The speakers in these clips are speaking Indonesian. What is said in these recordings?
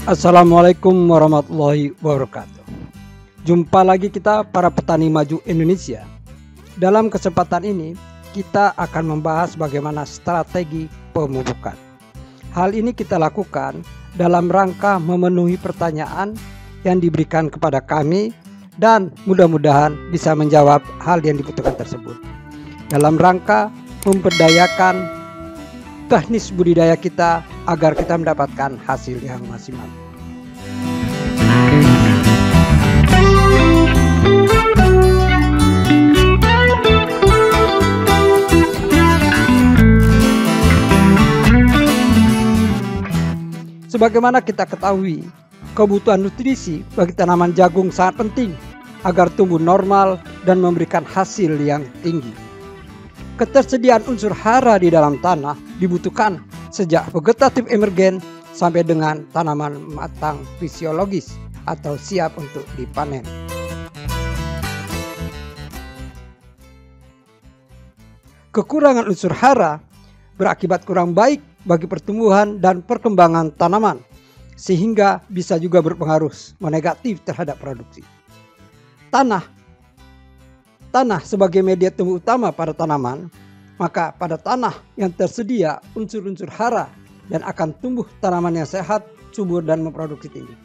Assalamualaikum warahmatullahi wabarakatuh. Jumpa lagi kita para petani maju Indonesia. Dalam kesempatan ini kita akan membahas bagaimana strategi pemupukan. Hal ini kita lakukan dalam rangka memenuhi pertanyaan yang diberikan kepada kami dan mudah-mudahan bisa menjawab hal yang dibutuhkan tersebut. Dalam rangka memberdayakan teknis budidaya kita agar kita mendapatkan hasil yang maksimal. Sebagaimana kita ketahui, kebutuhan nutrisi bagi tanaman jagung sangat penting agar tumbuh normal dan memberikan hasil yang tinggi. Ketersediaan unsur hara di dalam tanah dibutuhkan sejak vegetatif emergen sampai dengan tanaman matang fisiologis atau siap untuk dipanen. Kekurangan unsur hara berakibat kurang baik bagi pertumbuhan dan perkembangan tanaman, sehingga bisa juga berpengaruh negatif terhadap produksi. Tanah sebagai media tumbuh utama pada tanaman, maka pada tanah yang tersedia unsur-unsur hara dan akan tumbuh tanaman yang sehat, subur dan memproduksi tinggi.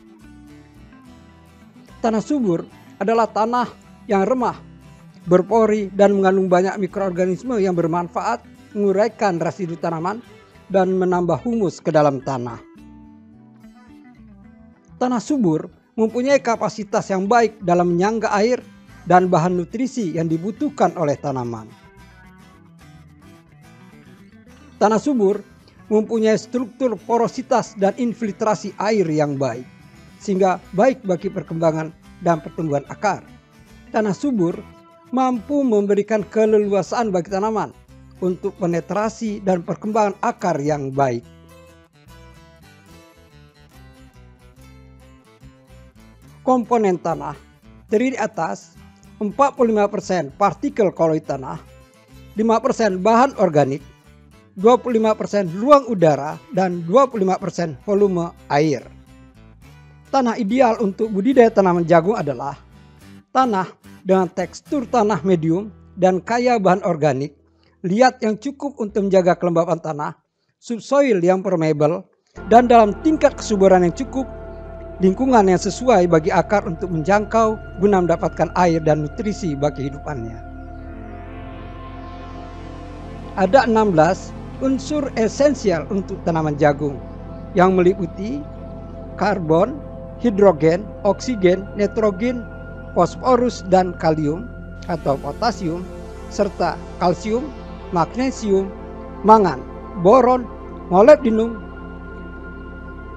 Tanah subur adalah tanah yang remah, berpori dan mengandung banyak mikroorganisme yang bermanfaat, menguraikan residu tanaman dan menambah humus ke dalam tanah. Tanah subur mempunyai kapasitas yang baik dalam menyangga air dan bahan nutrisi yang dibutuhkan oleh tanaman. Tanah subur mempunyai struktur porositas dan infiltrasi air yang baik, sehingga baik bagi perkembangan dan pertumbuhan akar. Tanah subur mampu memberikan keleluasaan bagi tanaman untuk penetrasi dan perkembangan akar yang baik. Komponen tanah terdiri atas 45% partikel koloid tanah, 5% bahan organik, 25% ruang udara, dan 25% volume air. Tanah ideal untuk budidaya tanaman jagung adalah tanah dengan tekstur tanah medium dan kaya bahan organik, liat yang cukup untuk menjaga kelembapan tanah, subsoil yang permeable, dan dalam tingkat kesuburan yang cukup, lingkungan yang sesuai bagi akar untuk menjangkau guna mendapatkan air dan nutrisi bagi kehidupannya. Ada 16 unsur esensial untuk tanaman jagung yang meliputi karbon, hidrogen, oksigen, nitrogen, fosforus dan kalium atau potasium, serta kalsium, magnesium, mangan, boron, molybdenum,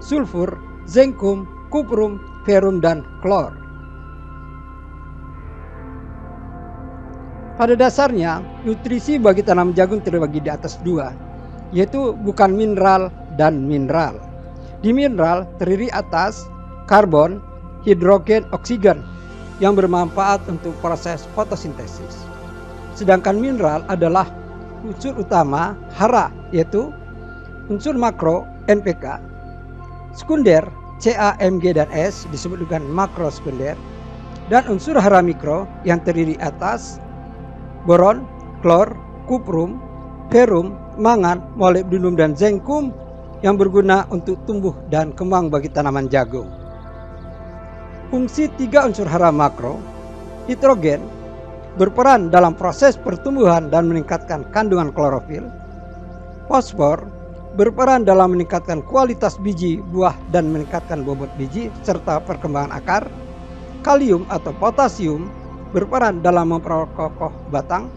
sulfur, zinkum, kuprum, ferum, dan klor. Pada dasarnya, nutrisi bagi tanaman jagung terbagi di atas dua, yaitu bukan mineral dan mineral. Di mineral terdiri atas karbon, hidrogen, oksigen yang bermanfaat untuk proses fotosintesis. Sedangkan mineral adalah unsur utama hara, yaitu unsur makro NPK, sekunder Ca, Mg, dan S disebut dengan makrosekunder, dan unsur hara mikro yang terdiri atas boron, klor, kuprum, ferum, mangan, molybdenum, dan zinkum yang berguna untuk tumbuh dan kembang bagi tanaman jagung. Fungsi tiga unsur hara makro, nitrogen berperan dalam proses pertumbuhan dan meningkatkan kandungan klorofil, fosfor berperan dalam meningkatkan kualitas biji buah dan meningkatkan bobot biji serta perkembangan akar. Kalium atau potasium berperan dalam memperkokoh batang,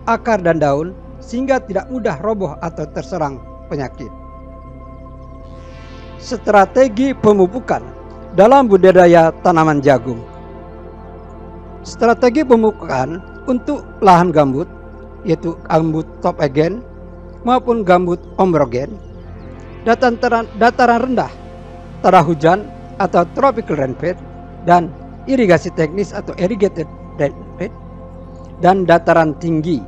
akar, dan daun sehingga tidak mudah roboh atau terserang penyakit. Strategi pemupukan dalam budidaya tanaman jagung. Strategi pemupukan untuk lahan gambut, yaitu gambut top again maupun gambut ombrogen, dataran rendah, tanah hujan atau tropical rainfed, dan irigasi teknis atau irrigated rainfed, dan dataran tinggi.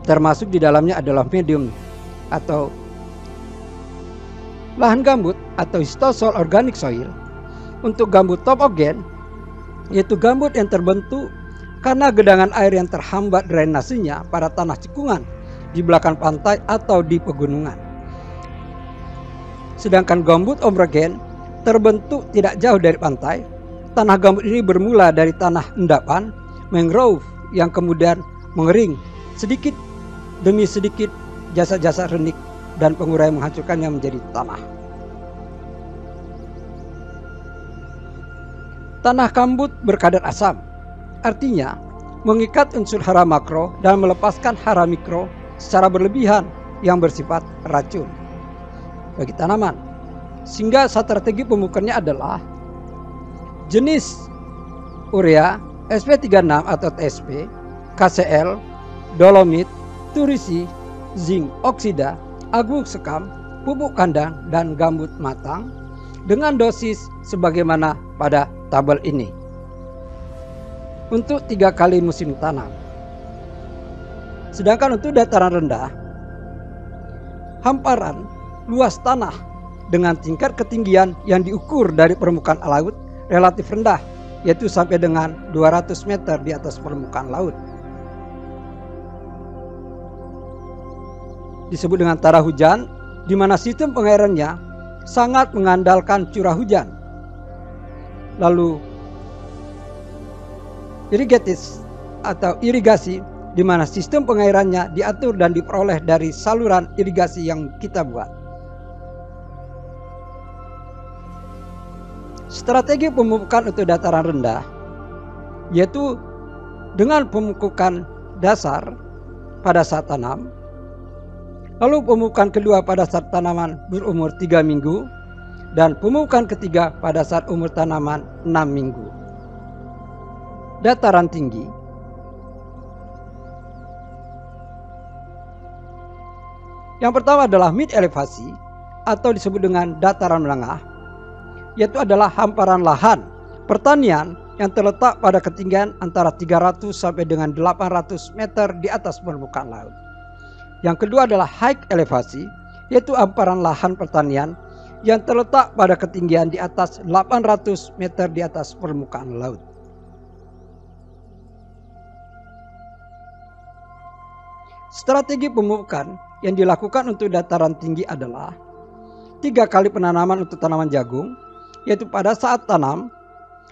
Termasuk di dalamnya adalah medium atau lahan gambut atau histosol organic soil. Untuk gambut topogen, yaitu gambut yang terbentuk karena gedangan air yang terhambat drainasenya pada tanah cekungan di belakang pantai atau di pegunungan. Sedangkan gambut omrogen terbentuk tidak jauh dari pantai. Tanah gambut ini bermula dari tanah endapan, mangrove yang kemudian mengering sedikit demi sedikit jasa-jasa renik dan pengurai menghancurkannya menjadi tanah. Tanah gambut berkadar asam, artinya mengikat unsur hara makro dan melepaskan hara mikro secara berlebihan yang bersifat racun bagi tanaman. Sehingga strategi pemupukannya adalah jenis urea, SP36 atau TSP, KCl, dolomit, turisi, zinc oksida, abu sekam, pupuk kandang, dan gambut matang dengan dosis sebagaimana pada tabel ini untuk 3 kali musim tanam. Sedangkan untuk dataran rendah, hamparan luas tanah dengan tingkat ketinggian yang diukur dari permukaan laut relatif rendah, yaitu sampai dengan 200 meter di atas permukaan laut. Disebut dengan tara hujan, di mana sistem pengairannya sangat mengandalkan curah hujan. Lalu irrigatis atau irigasi, di mana sistem pengairannya diatur dan diperoleh dari saluran irigasi yang kita buat. Strategi pemupukan untuk dataran rendah yaitu dengan pemupukan dasar pada saat tanam, lalu pemupukan kedua pada saat tanaman berumur 3 minggu, dan pemupukan ketiga pada saat umur tanaman 6 minggu. Dataran tinggi, yang pertama adalah mid elevasi atau disebut dengan dataran menengah, yaitu adalah hamparan lahan pertanian yang terletak pada ketinggian antara 300 sampai dengan 800 meter di atas permukaan laut. Yang kedua adalah high elevasi, yaitu hamparan lahan pertanian yang terletak pada ketinggian di atas 800 meter di atas permukaan laut. Strategi pemupukan yang dilakukan untuk dataran tinggi adalah 3 kali penanaman untuk tanaman jagung, yaitu pada saat tanam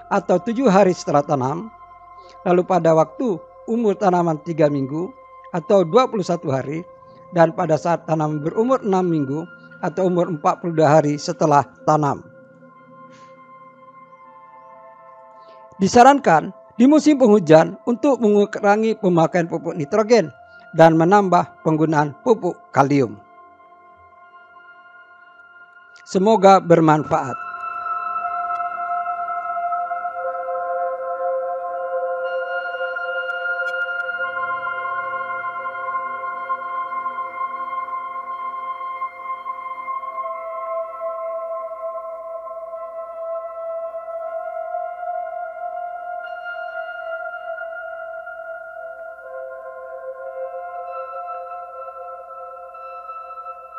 atau 7 hari setelah tanam, lalu pada waktu umur tanaman 3 minggu atau 21 hari, dan pada saat tanaman berumur 6 minggu atau umur 42 hari setelah tanam. Disarankan di musim penghujan untuk mengurangi pemakaian pupuk nitrogen dan menambah penggunaan pupuk kalium. Semoga bermanfaat.